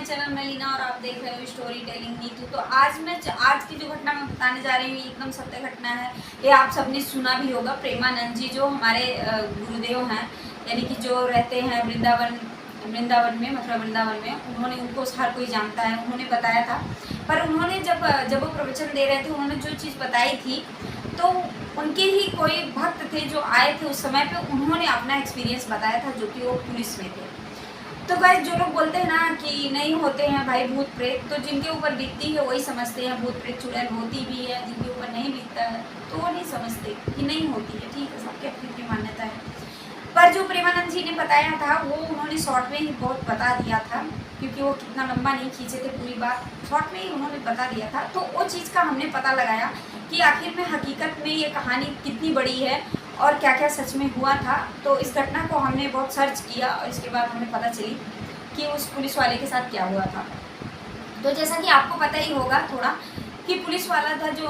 My channel मैं लीना और आप देख रहे हो स्टोरी टेलिंग नीतू। तो आज की जो घटना मैं बताने जा रही हूँ एकदम सत्य घटना है। ये आप सबने सुना भी होगा। प्रेमानंद जी जो हमारे गुरुदेव हैं, यानी कि जो रहते हैं वृंदावन में, मथुरा वृंदावन में, उन्होंने उनको हर कोई जानता है, उन्होंने बताया था। पर उन्होंने जब वो प्रवचन दे रहे थे, उन्होंने जो चीज़ बताई थी तो उनके ही कोई भक्त थे जो आए थे उस समय पे, उन्होंने अपना एक्सपीरियंस बताया था, जो कि वो पुलिस में थे। तो गाइस जो लोग बोलते हैं ना कि नहीं होते हैं भाई भूत प्रेत, तो जिनके ऊपर बीतती है वही समझते हैं भूत प्रेत चुड़ैल होती भी है। जिनके ऊपर नहीं बीतता है तो वो नहीं समझते कि नहीं होती है। ठीक है, सबकी अपनी अपनी मान्यता है। पर जो प्रेमानंद जी ने बताया था वो उन्होंने शॉर्ट में ही बहुत बता दिया था, क्योंकि वो कितना लंबा नहीं खींचे थे, पूरी बात शॉर्ट में ही उन्होंने बता दिया था। तो वो चीज़ का हमने पता लगाया कि आखिर में हकीकत में ये कहानी कितनी बड़ी है और क्या क्या सच में हुआ था। तो इस घटना को हमने बहुत सर्च किया और इसके बाद हमें पता चली कि उस पुलिस वाले के साथ क्या हुआ था। तो जैसा कि आपको पता ही होगा थोड़ा कि पुलिस वाला था जो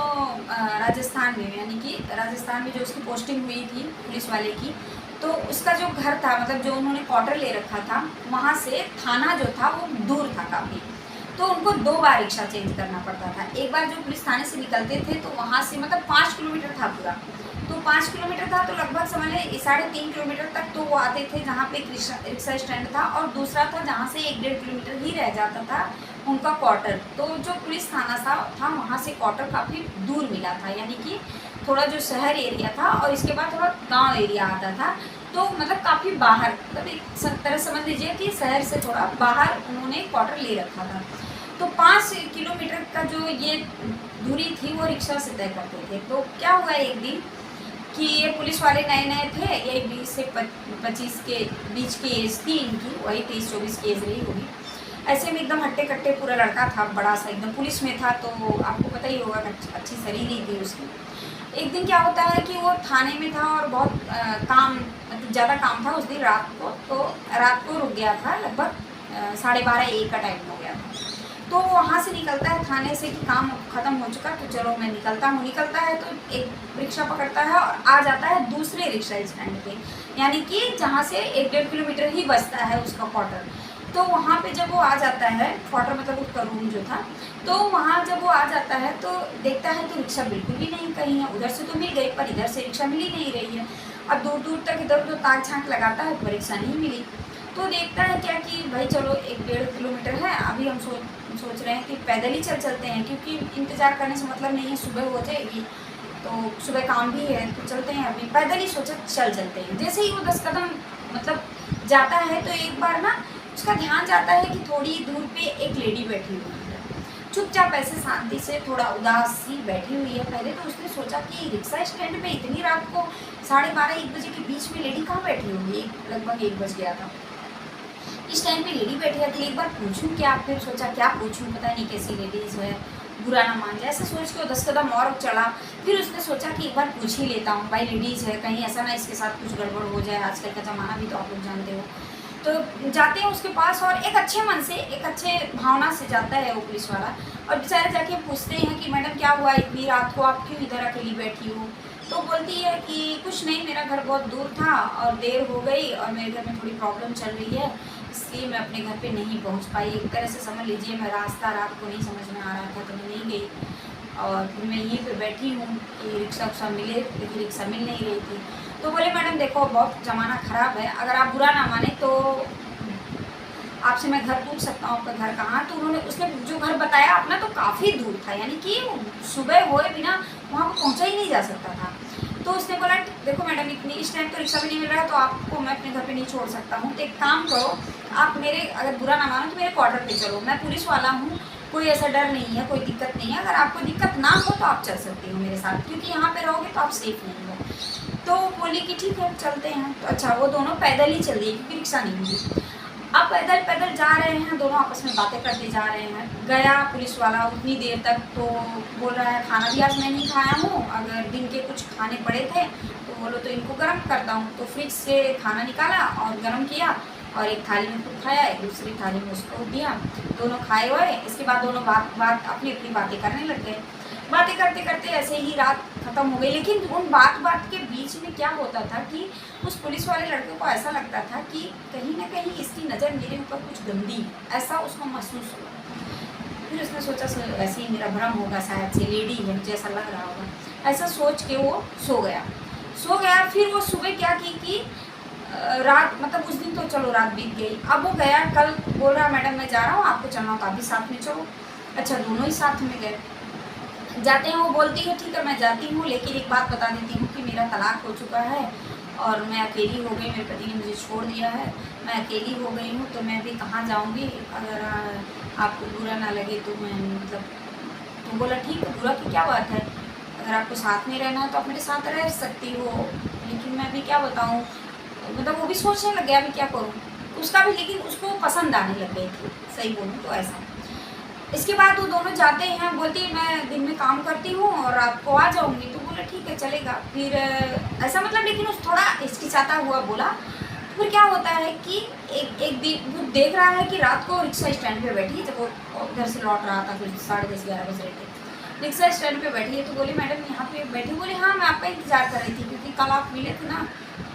राजस्थान में, यानी कि राजस्थान में जो उसकी पोस्टिंग हुई थी पुलिस वाले की, तो उसका जो घर था, मतलब जो उन्होंने क्वार्टर ले रखा था, वहाँ से थाना जो था वो दूर था काफ़ी। तो उनको 2 बार रिक्शा चेंज करना पड़ता था। एक बार जो पुलिस थाने से निकलते थे तो वहाँ से मतलब 5 किलोमीटर था पूरा, तो 5 किलोमीटर था तो लगभग समझ लें 3.5 किलोमीटर तक तो वो आते थे, जहाँ पे एक रिक्शा स्टैंड था, और दूसरा था जहाँ से 1-1.5 किलोमीटर ही रह जाता था उनका क्वार्टर। तो जो पुलिस थाना था वहाँ से क्वार्टर काफ़ी दूर मिला था, यानी कि थोड़ा जो शहर एरिया था और इसके बाद थोड़ा गांव एरिया आता था। तो मतलब काफ़ी बाहर, मतलब एक तरह समझ लीजिए कि शहर से थोड़ा बाहर उन्होंने क्वार्टर ले रखा था। तो 5 किलोमीटर का जो ये दूरी थी वो रिक्शा से तय करते थे। तो क्या हुआ एक दिन कि ये पुलिस वाले नए नए थे, ये 20 से 25 के बीच की एज थी इनकी, वही 23-24 की एज रही होगी। ऐसे में एकदम हट्टे कट्टे पूरा लड़का था, बड़ा सा एकदम, पुलिस में था, तो आपको पता ही होगा अच्छी शरीर ही थी उसकी। एक दिन क्या होता है कि वो थाने में था और बहुत काम, मतलब ज़्यादा काम था उस दिन रात को, तो रात को रुक गया था, लगभग 12:30-1 का टाइम हो गया था। तो वहाँ से निकलता है थाने से कि काम ख़त्म हो चुका, तो चलो मैं निकलता हूँ। निकलता है तो एक रिक्शा पकड़ता है और आ जाता है दूसरे रिक्शा स्टैंड पे, यानी कि जहाँ से 1-1.5 किलोमीटर ही बचता है उसका क्वार्टर। तो वहाँ पे जब वो आ जाता है, क्वार्टर मतलब उसका रूम जो था, तो वहाँ जब वो आ जाता है तो देखता है तो रिक्शा बिल्कुल भी नहीं कहीं है। उधर से तो मिल गई पर इधर से रिक्शा मिल ही नहीं रही है। अब दूर दूर तक इधर उधर ताक झाँक लगाता है पर रिक्शा नहीं मिली। तो देखता है क्या कि भाई चलो 1-1.5 किलोमीटर है, अभी हम सोच रहे हैं कि पैदल ही चलते हैं, क्योंकि इंतज़ार करने से मतलब नहीं है, सुबह हो जाएगी तो सुबह काम भी है, तो चलते हैं अभी, पैदल ही सोचा चलते हैं। जैसे ही वो 10 कदम मतलब जाता है तो एक बार ना उसका ध्यान जाता है कि थोड़ी दूर पे एक लेडी बैठी हुई है, चुपचाप ऐसे शांति से, थोड़ा उदास सी बैठी हुई है। पहले तो उसने सोचा कि रिक्शा स्टैंड पे इतनी रात को 12:30-1 बजे के बीच में लेडी कहाँ बैठी होगी, लगभग 1 बज गया था। इस टाइम पे लेडी बैठी है, एक बार पूछूं क्या। फिर सोचा क्या पूछूं, पता नहीं कैसी लेडीज़ है, बुरा ना मान जाए, ऐसे सोच के 10 कदम और चढ़ा। फिर उसने सोचा कि एक बार पूछ ही लेता हूँ, भाई लेडीज़ है, कहीं ऐसा ना इसके साथ कुछ गड़बड़ हो जाए, आजकल का ज़माना भी तो आप लोग जानते हो। तो जाते हैं उसके पास और एक अच्छे मन से, एक अच्छे भावना से जाता है वो पुलिस वाला, और बेचारे जाके पूछते हैं कि मैडम क्या हुआ, इतनी रात को आप क्यों इधर अकेली बैठी हो। तो बोलती है कि कुछ नहीं, मेरा घर बहुत दूर था और देर हो गई और मेरे घर में थोड़ी प्रॉब्लम चल रही है, इसलिए मैं अपने घर पे नहीं पहुंच पाई। एक तरह से समझ लीजिए मैं रास्ता रात को नहीं समझ में आ रहा था तो मैं नहीं गई, और फिर मैं यहीं पे बैठी हूँ कि रिक्शा उक्सा मिले, लेकिन रिक्शा मिल नहीं रही थी। तो बोले मैडम देखो बहुत ज़माना ख़राब है, अगर आप बुरा ना माने तो आपसे मैं घर पूछ सकता हूँ, आपका घर कहाँ। तो उसने जो घर बताया अपना तो काफ़ी दूर था, यानी कि सुबह होए बिना वहाँ पर पहुँचा ही नहीं जा सकता था। तो उसने बोला देखो मैडम इतनी इस टाइम तो रिक्शा भी नहीं मिल रहा है, तो आपको मैं अपने घर पे नहीं छोड़ सकता हूँ, तो एक काम करो आप मेरे, अगर बुरा ना मानो तो मेरे क्वार्टर पे चलो, मैं पुलिस वाला हूँ, कोई ऐसा डर नहीं है, कोई दिक्कत नहीं है, अगर आपको दिक्कत ना हो तो आप चल सकती हो मेरे साथ, क्योंकि यहाँ पे रहोगे तो आप सेफ नहीं हो। तो बोली कि ठीक है चलते हैं। तो अच्छा वो दोनों पैदल ही चल दिए क्योंकि रिक्शा नहीं मिली। अब पैदल पैदल जा रहे हैं, दोनों आपस में बातें करते जा रहे हैं। गया पुलिस वाला उतनी देर तक, तो बोल रहा है खाना भी आज मैं नहीं खाया हूँ, अगर दिन के कुछ खाने पड़े थे तो बोलो तो इनको गर्म करता हूँ। तो फ्रिज से खाना निकाला और गर्म किया और एक थाली में खुद खाया, एक दूसरी थाली में उसको दिया, दोनों खाए हुए। इसके बाद दोनों बात अपनी अपनी बातें करने लग गए। बातें करते करते ऐसे ही रात ख़त्म हो गई। लेकिन उन बात के बीच में क्या होता था कि उस पुलिस वाले लड़के को ऐसा लगता था कि कहीं ना कहीं इसकी नज़र मेरे ऊपर कुछ गंदी है, ऐसा उसको महसूस हुआ। फिर उसने सोचा ऐसे ही मेरा भ्रम होगा, शायद से लेडी है, मुझे ऐसा लग रहा होगा, ऐसा सोच के वो सो गया। फिर वो सुबह क्या की कि रात, मतलब उस दिन तो चलो रात बीत गई। अब वो गया, कल बोल रहा मैडम मैं जा रहा हूँ, आपको चलना हो तो आप भी साथ में चलो। अच्छा, दोनों ही साथ में गए। जाते हैं, वो बोलती है ठीक है मैं जाती हूँ, लेकिन एक बात बता देती हूँ कि मेरा तलाक हो चुका है और मैं अकेली हो गई, मेरे पति ने मुझे छोड़ दिया है, मैं अकेली हो गई हूँ, तो मैं अभी कहाँ जाऊँगी, अगर आपको बुरा ना लगे तो मैं मतलब। तो बोला ठीक है, बुरा की क्या बात है, अगर आपको साथ में रहना है तो आप मेरे साथ रह सकती हो, लेकिन मैं अभी क्या बताऊँ। मतलब वो भी सोचने लग गया अभी क्या करूँ उसका भी, लेकिन उसको पसंद आने लग गई थी, सही बोलूँ तो ऐसा। इसके बाद वो दोनों जाते हैं, बोलती है मैं दिन में काम करती हूँ और रात को आ जाऊँगी। तो बोला ठीक है चलेगा। फिर ऐसा मतलब, लेकिन उस थोड़ा हिचकिचाता हुआ बोला। फिर क्या होता है कि एक दिन वो देख रहा है कि रात को रिक्शा स्टैंड पे बैठी है, जब वो घर से लौट रहा था, कुछ 10:30-11 बज रहे थे, रिक्शा स्टैंड पे बैठी है। तो बोली मैडम यहाँ पे बैठी। बोली हाँ मैं आपका इंतजार कर रही थी, क्योंकि कल आप मिले थे ना,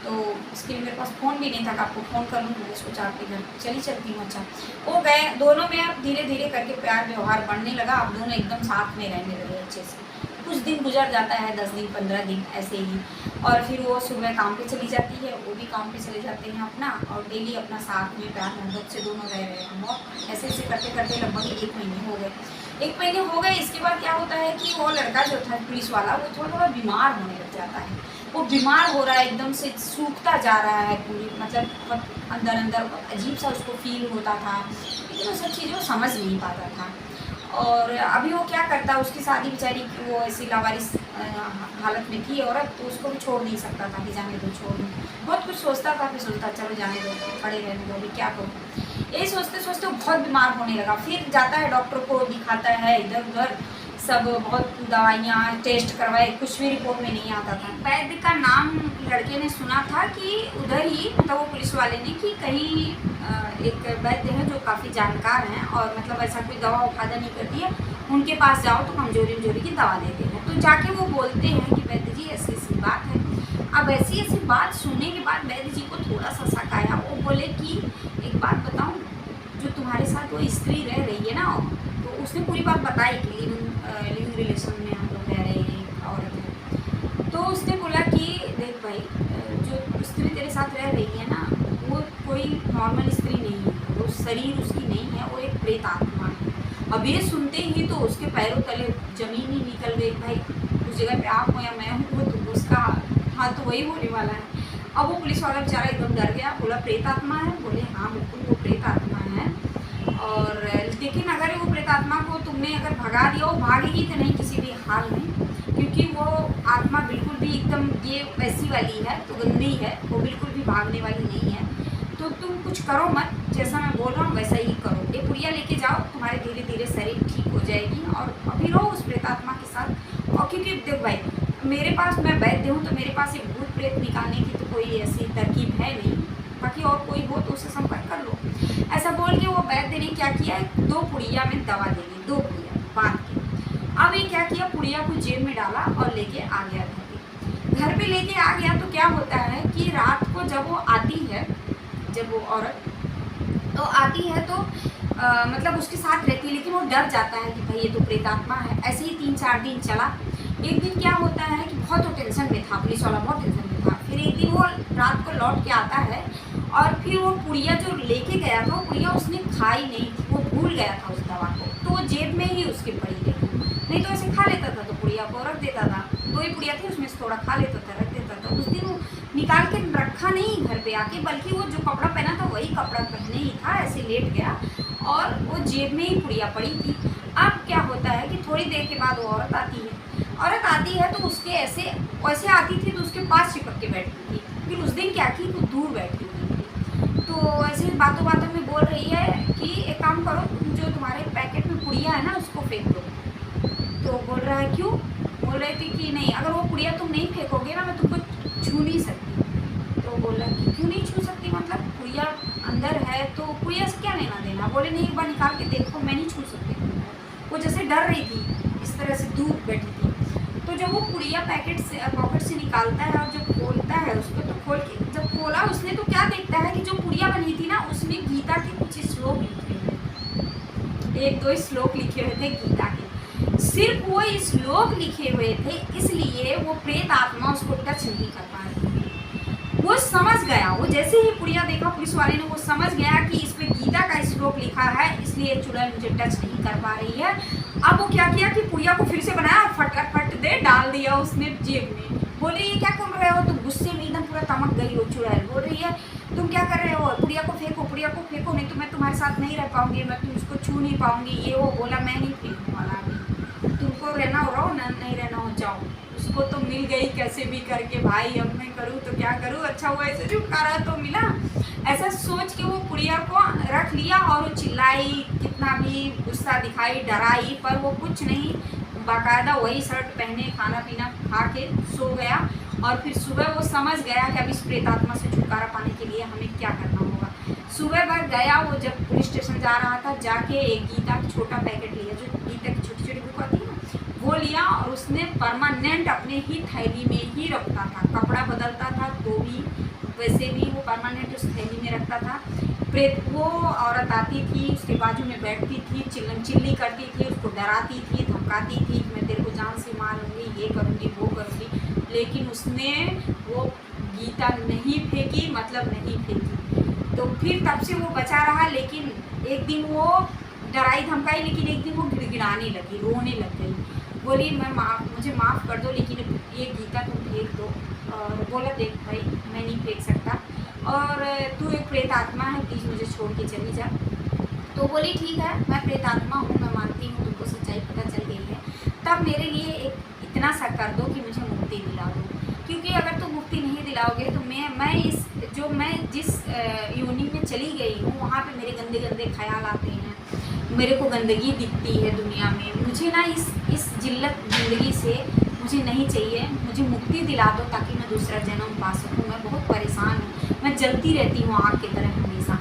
तो इसके लिए मेरे पास फ़ोन भी नहीं था कि आपको फ़ोन कर लूँ, मुझे सोचा आपके घर चली चलती हूँ। अच्छा, वो गए, दोनों में अब धीरे धीरे करके प्यार व्यवहार बढ़ने लगा। अब दोनों एकदम साथ में रहने लगे अच्छे से। कुछ दिन गुजर जाता है, 10 दिन 15 दिन ऐसे ही। और फिर वो सुबह काम पे चली जाती है, वो भी काम पे चले जाते हैं अपना, और डेली अपना साथ में प्यार मोहब्बत से दोनों रह रहे हैं। बहुत ऐसे ऐसे करते करते लगभग 1 महीने हो गए। 1 महीने हो गए। इसके बाद क्या होता है कि वो लड़का जो था पुलिस वाला, वो थोड़ा थोड़ा बीमार होने लग जाता है। वो बीमार हो रहा है, एकदम से सूखता जा रहा है पूरी, मतलब अंदर अंदर अजीब सा उसको फील होता था, लेकिन वो सब चीज़ें वो समझ नहीं पाता था। और अभी वो क्या करता, उसकी शादी बेचारी की वो ऐसी लावारिस हालत में थी औरत, तो उसको भी छोड़ नहीं सकता था कि जाने दो, छोड़ दो। बहुत कुछ सोचता था, फिर सोचता चलो जाने दो, खड़े रहने दो, अभी क्या करूँ। यही सोचते सोचते वो बहुत बीमार होने लगा। फिर जाता है डॉक्टर को दिखाता है, इधर उधर सब बहुत दवाइयाँ टेस्ट करवाए, कुछ भी रिपोर्ट में नहीं आता था। वैद्य का नाम लड़के ने सुना था कि उधर ही, मतलब वो पुलिस वाले ने, कि कहीं एक वैद्य है जो काफ़ी जानकार हैं और मतलब ऐसा कोई दवा फायदा नहीं करती है, उनके पास जाओ तो कमजोरी की दवा देते हैं। तो जाके वो बोलते हैं कि वैद्य जी ऐसी ऐसी बात है। अब ऐसी ऐसी बात सुनने के बाद वैद्य जी को थोड़ा सा शक आया। वो बोले कि एक बात बताऊँ, जो तुम्हारे साथ वो स्त्री रह रही है ना, तो उसने पूरी बात बताई कि लिविंग रिलेशन में हम लोग रह रहे हैं औरत है। तो उसने बोला कि देख भाई, जो स्त्री तेरे साथ रह रही है ना, वो कोई नॉर्मल स्त्री नहीं है, वो शरीर उसकी नहीं है, वो एक प्रेत आत्मा है। अब ये सुनते ही तो उसके पैरों तले जमीन ही निकल गई। भाई उस जगह पे आप हो या मैं हूँ, वो तो उसका हाथ तो वही होने वाला है। अब वो पुलिस वाला बेचारा एकदम डर गया। बोला प्रेत आत्मा है? बोले हाँ बिल्कुल वो प्रेत आत्मा है। और लेकिन अगर वो प्रेत आत्मा को तुमने अगर भगा दिया, वो भागेगी तो नहीं किसी भी हाल में, क्योंकि वो आत्मा बिल्कुल भी एकदम ये वैसी वाली है, तो गंदी है, वो बिल्कुल भी भागने वाली नहीं है। तो तुम कुछ करो मत, जैसा मैं बोल रहा हूँ वैसा ही करो। ये पुड़िया लेके जाओ, तुम्हारे धीरे धीरे शरीर ठीक हो जाएगी और अभी रहो उस प्रेत आत्मा के साथ। और क्योंकि देख भाई, मेरे पास, मैं वैद्य हूँ, तो मेरे पास एक भूत प्रेत निकालने की तो कोई ऐसी तरकीब है नहीं, बाकी और कोई हो तो उससे संपर्क कर लो। ऐसा बोल के वो वैद्य ने क्या किया, 2 पुड़िया में दवा दे दी, 2 पुड़िया बांध के। अब ये क्या किया, पुड़िया को जेब में डाला और लेके आ गया घर पे लेके आ गया। तो क्या होता है कि रात को जब वो आती है, जब वो औरत तो आती है तो मतलब उसके साथ रहती है, लेकिन वो डर जाता है कि भाई ये तो प्रेतात्मा है। ऐसे ही 3-4 दिन चला। एक दिन क्या होता है कि बहुत वो टेंशन में था, पुलिस वाला बहुत टेंशन में था। फिर एक दिन वो रात को लौट के आता है और फिर वो पुड़िया जो लेके गया था, वो पुड़िया उसने खाई नहीं थी, वो भूल गया था उस दवा को, तो वो जेब में ही उसके पड़ी रही। नहीं तो ऐसे खा लेता था, तो पुड़िया को रख देता था। 2 ही पुड़िया थी, उसमें से थोड़ा खा लेता था, रख देता था। उस दिन वो निकाल के रखा नहीं घर पे आके, बल्कि वो जो कपड़ा पहना था वही कपड़ा पहने ही था, ऐसे लेट गया और वो जेब में ही पुड़िया पड़ी थी। अब क्या होता है कि थोड़ी देर के बाद वो औरत आती है तो उसके ऐसे वैसे आती थी तो उसके पास चिपक के बैठती थी। फिर उस दिन क्या की, वो दूर बैठी हुई थी, तो ऐसे बातों बातों में बोल रही है कि एक काम करो, जो तुम्हारे पैकेट में पुड़िया है ना उसको फेंक दो। तो बोल रहा है क्यों? बोल रही थी कि नहीं, अगर वो पुड़िया तुम नहीं फेंकोगे ना, मैं तुमको छू नहीं सकती। तो बोला कि क्यों नहीं छू सकती, मतलब पुड़िया अंदर है तो पुड़िया से क्या लेना देना। बोले नहीं, एक बार निकाल के देखो, मैं नहीं छू सकती। वो जैसे डर रही थी, इस तरह से दूर बैठी थी। तो जब वो पुड़िया पॉकेट से निकालता है और जब खोलता है उसको, तो खोल के जब खोला उसने तो क्या देखता है कि जो पुड़िया बनी थी ना उसमें गीता के कुछ श्लोक लिखे हुए, 1-2 श्लोक लिखे हुए थे गीता के। सिर्फ वो श्लोक लिखे हुए थे, इसलिए वो प्रेत आत्मा उसको टच नहीं कर पा रही थी। वो समझ गया, वो जैसे ही पुड़िया देखा पुलिस वाले ने, वो समझ गया कि इस पे गीता का श्लोक लिखा है, इसलिए चुड़ैल मुझे टच नहीं कर पा रही है। अब वो क्या किया कि पुड़िया को फिर से बनाया और फटाफट दे डाल दिया उसने जेब में। बोले ये क्या कर रहे हो? तो गुस्से में एकदम पूरा तमक गई वो चुड़ैल। बोल रही है तुम क्या कर रहे हो? पुड़िया को फेंको, पुड़िया को फेंको, नहीं तो मैं तुम्हारे साथ नहीं रह पाऊंगी, मैं तुम उसको छू नहीं पाऊंगी। ये वो बोला मैं नहीं फेंकने वाला, अभी तुमको रहना हो रहो ना, नहीं रहना हो जाओ। उसको तो मिल गई कैसे भी करके, भाई अब मैं करूँ तो क्या करूँ, अच्छा हुआ ऐसे छुटकारा तो मिला। ऐसा सोच के वो पुड़िया को रख लिया और वो चिल्लाई, कितना भी गुस्सा दिखाई, डराई, पर वो कुछ नहीं, बाकायदा वही शर्ट पहने, खाना पीना खा के सो गया। और फिर सुबह वो समझ गया कि अब इस प्रेतात्मा से छुटकारा पाने के लिए हमें क्या करना होगा। सुबह भर गया वो, जब पुलिस स्टेशन जा रहा था, जाके एक गीता का छोटा पैकेट लिया, जो गीता की छोटी छोटी बुक आती है ना, वो लिया और उसने परमानेंट अपने ही थैली में ही रखता था। कपड़ा बदलता था तो भी वैसे भी वो परमानेंट उस थैली में रखता था। प्रेत वो औरत आती थी, उसके बाजू में बैठती थी, चिल्लम चिल्ली करती थी, उसको डराती थी, धमकाती थी, मैं तेरे को जान से मार लूँगी, ये करूँगी, वो करूँगी, लेकिन उसने वो गीता नहीं फेंकी, मतलब नहीं फेंकी। तो फिर तब से वो बचा रहा। लेकिन एक दिन वो डराई धमकाई, लेकिन एक दिन वो गिड़गिड़ाने लगी, रोने लग गई। बोली मुझे माफ़ कर दो, लेकिन ये गीता तुम फेंक दो। और बोला देख भाई मैं नहीं फेंक सकता, और तू एक प्रेत आत्मा है, प्लीज़ मुझे छोड़ के चली जा। तो बोली ठीक है, मैं प्रेत आत्मा हूँ, मैं मानती हूँ, तुमको सच्चाई पता चल गई है, तब मेरे लिए एक इतना सा कर दो कि मुझे मुक्ति दिला दो। क्योंकि अगर तुम मुक्ति नहीं दिलाओगे तो मैं जिस योनि में चली गई हूँ वहाँ पे मेरे गंदे गंदे ख्याल आते हैं, मेरे को गंदगी दिखती है दुनिया में। मुझे ना इस जिल्लत ज़िंदगी से मुझे नहीं चाहिए, मुझे मुक्ति दिला दो ताकि मैं दूसरा जन्म पा सकूँ। मैं बहुत परेशान हूँ, मैं जलती रहती हूँ आग की तरह हमेशा।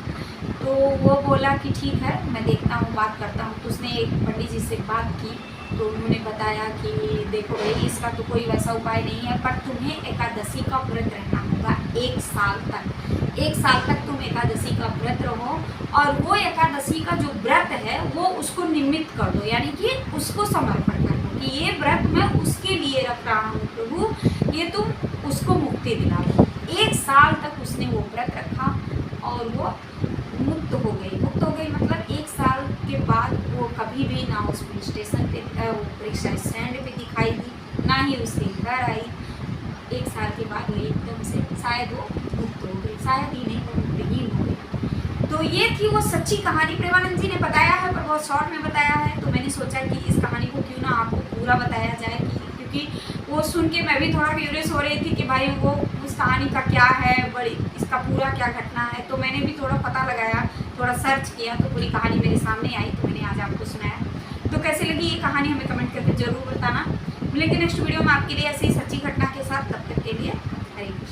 तो वो बोला कि ठीक है, मैं देखता हूँ, बात करता हूँ। तो उसने एक पंडित जी से बात की, तो उन्होंने बताया कि देखो भाई इसका तो कोई वैसा उपाय नहीं है, पर तुम्हें एकादशी का व्रत रहना होगा 1 साल तक। 1 साल तक तुम एकादशी का व्रत रहो, और वो एकादशी का जो व्रत है वो उसको निमित्त कर दो, यानी कि उसको समर्पण कर दो कि ये व्रत मैं उसके लिए रख रहा हूँ प्रभु, ये तुम उसको मुक्ति दिला दो। 1 साल तक उसने वो व्रत रखा और वो मुक्त हो गई। मुक्त हो गई मतलब 1 साल के बाद वो कभी भी ना उस पुलिस स्टेशन पे, रिक्शा स्टैंड पे दिखाई दी, ना ही उसके घर आई। 1 साल के बाद वो एकदम से शायद वो मुक्त हो गई, शायद ही नहीं, वो मुक्तहीन हो गई। तो ये थी वो सच्ची कहानी, प्रेमानंद जी ने बताया है पर बहुत शॉर्ट में बताया है। तो मैंने सोचा कि इस कहानी को क्यों ना आपको पूरा बताया जाए, क्योंकि वो सुन के मैं भी थोड़ा क्यूरियस हो रही थी कि भाई वो उस कहानी का क्या है, बड़ी इसका पूरा क्या घटना है। तो मैंने भी थोड़ा पता लगाया, थोड़ा सर्च किया, तो पूरी कहानी मेरे सामने आई, तो मैंने आज आपको सुनाया। तो कैसे लगी ये कहानी हमें कमेंट करके ज़रूर बताना। मिलेंगे नेक्स्ट वीडियो में आपके लिए ऐसे ही सच्ची घटना के साथ। तब तक के लिए हरे कृष्ण।